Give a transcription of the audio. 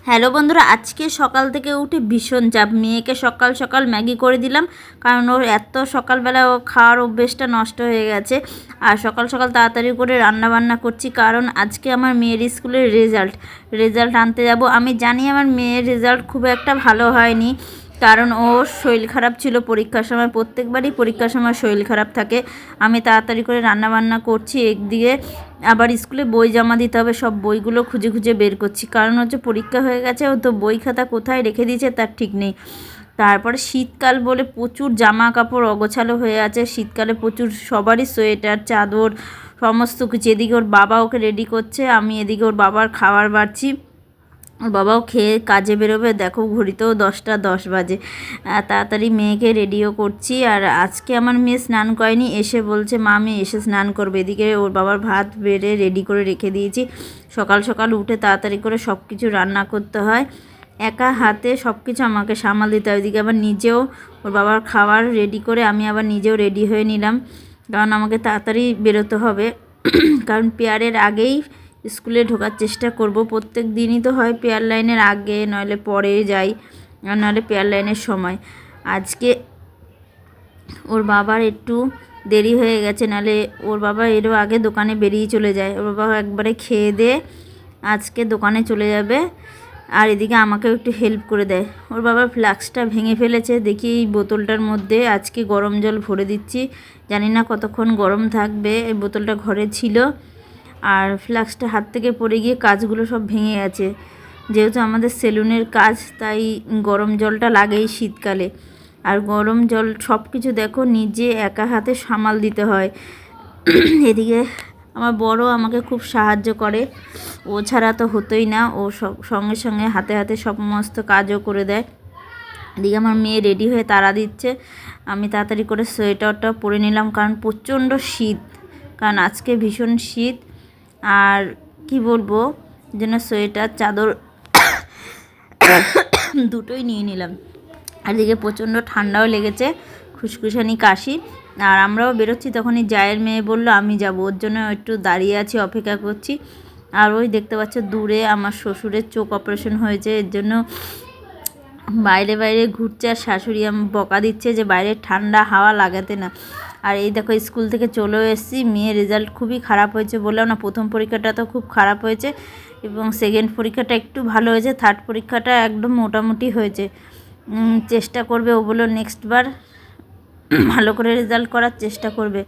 Hello বন্ধুরা, আজকে সকাল থেকে উঠে ভীষণ চাপ। মেয়েকে সকাল সকাল ম্যাগি করে দিলাম, কারণ ওর এত সকালবেলা ও খাওয়ার অভ্যেসটা নষ্ট হয়ে গেছে। আর সকাল সকাল তাড়াতাড়ি করে রান্না বান্না করছি, কারণ আজকে আমার মেয়ের স্কুলের রেজাল্ট আনতে যাব। আমি জানি আমার মেয়ের রেজাল্ট খুব একটা ভালো হয়নি, কারণ ওর শরীর খারাপ ছিল পরীক্ষার সময়। প্রত্যেকবারই পরীক্ষার সময় শরীর খারাপ থাকে। আমি তাড়াতাড়ি করে রান্নাবান্না করছি, একদিকে আবার স্কুলে বই জমা দিতে হবে। সব বইগুলো খুঁজে খুঁজে বের করছি, কারণ হচ্ছে পরীক্ষা হয়ে গেছে, ও তো বই খাতা কোথায় রেখে দিয়েছে তার ঠিক নেই। তারপরে শীতকাল বলে প্রচুর জামা কাপড় অগোছালো হয়ে আছে। শীতকালে প্রচুর সবারই সোয়েটার, চাদর, সমস্ত কিছু। এদিকে ওর বাবা ওকে রেডি করছে, আমি এদিকে ওর বাবার খাবার বাড়ছি। ওর বাবাও খেয়ে কাজে বেরোবে। দেখো ঘড়িতেও 10টা 10 বাজে। তাড়াতাড়ি মেয়েকে রেডিও করছি। আর আজকে আমার মেয়ে স্নান করেনি, এসে বলছে মা আমি এসে স্নান করবে। এদিকে ওর বাবার ভাত বেড়ে রেডি করে রেখে দিয়েছি। সকাল সকাল উঠে তাড়াতাড়ি করে সব কিছু রান্না করতে হয়, একা হাতে সব কিছু আমাকে সামাল দিতে হয়। এদিকে আবার নিজেও ওর বাবার খাবার রেডি করে আমি আবার নিজেও রেডি হয়ে নিলাম, কারণ আমাকে তাড়াতাড়ি বেরোতে হবে। কারণ পেয়ারের আগেই স্কুলে ঢোকার চেষ্টা করব। প্রত্যেক দিনই তো হয় পেয়ার লাইনের আগে, নইলে পরে যাই, আর নাহলে পেয়ার লাইনের সময়। আজকে ওর বাবার একটু দেরি হয়ে গেছে, নাহলে ওর বাবা এরও আগে দোকানে বেরিয়ে চলে যায়। ওর বাবা একবারে খেয়ে দিয়ে আজকে দোকানে চলে যাবে, আর এদিকে আমাকেও একটু হেল্প করে দেয়। ওর বাবার ফ্লাক্সটা ভেঙে ফেলেছে, দেখি এই বোতলটার মধ্যে আজকে গরম জল ভরে দিচ্ছি। জানি না কতক্ষণ গরম থাকবে। এই বোতলটা ঘরে ছিল, আর ফ্লাক্সটা হাত থেকে পড়ে গিয়ে কাজগুলো সব ভেঙে গেছে। যেহেতু আমাদের সেলুনের কাজ, তাই গরম জলটা লাগেই শীতকালে। আর গরম জল সব কিছু দেখো নিজে একা হাতে সামাল দিতে হয়। এদিকে আমার বড় আমাকে খুব সাহায্য করে, ও ছাড়া তো হতোই না। ও সঙ্গে সঙ্গে হাতে হাতে সমস্ত কাজও করে দেয়। এদিকে আমার মেয়ে রেডি হয়ে তাড়া দিচ্ছে। আমি তাড়াতাড়ি করে সোয়েটারটা পরে নিলাম, কারণ প্রচণ্ড শীত, কারণ আজকে ভীষণ শীত। আর কি বলবো, যেন সোয়েটার চাদর দুটোই নিয়ে নিলাম। আর এদিকে প্রচণ্ড ঠান্ডাও লেগেছে, খুসখুসানি কাশি। আর আমরাও বেরোচ্ছি, তখনই জায়ের মেয়ে বললো আমি যাব, ওর জন্য একটু দাঁড়িয়ে আছি, অপেক্ষা করছি। আর ওই দেখতে পাচ্ছ দূরে আমার শ্বশুরের চোখ অপারেশন হয়েছে, এর জন্য বাইরে বাইরে ঘুরছে। আর শাশুড়ি আমি বকা দিচ্ছে যে বাইরে ঠান্ডা হাওয়া লাগাতে না। আর এই দেখো স্কুল থেকে চলেও এসেছি। মেয়ের রেজাল্ট খুবই খারাপ হয়েছে, বললাম না প্রথম পরীক্ষাটা তো খুব খারাপ হয়েছে, এবং সেকেন্ড পরীক্ষাটা একটু ভালো হয়েছে, থার্ড পরীক্ষাটা একদম মোটামুটি হয়েছে। চেষ্টা করবে ও বললো নেক্সট বার ভালো করে রেজাল্ট করার চেষ্টা করবে।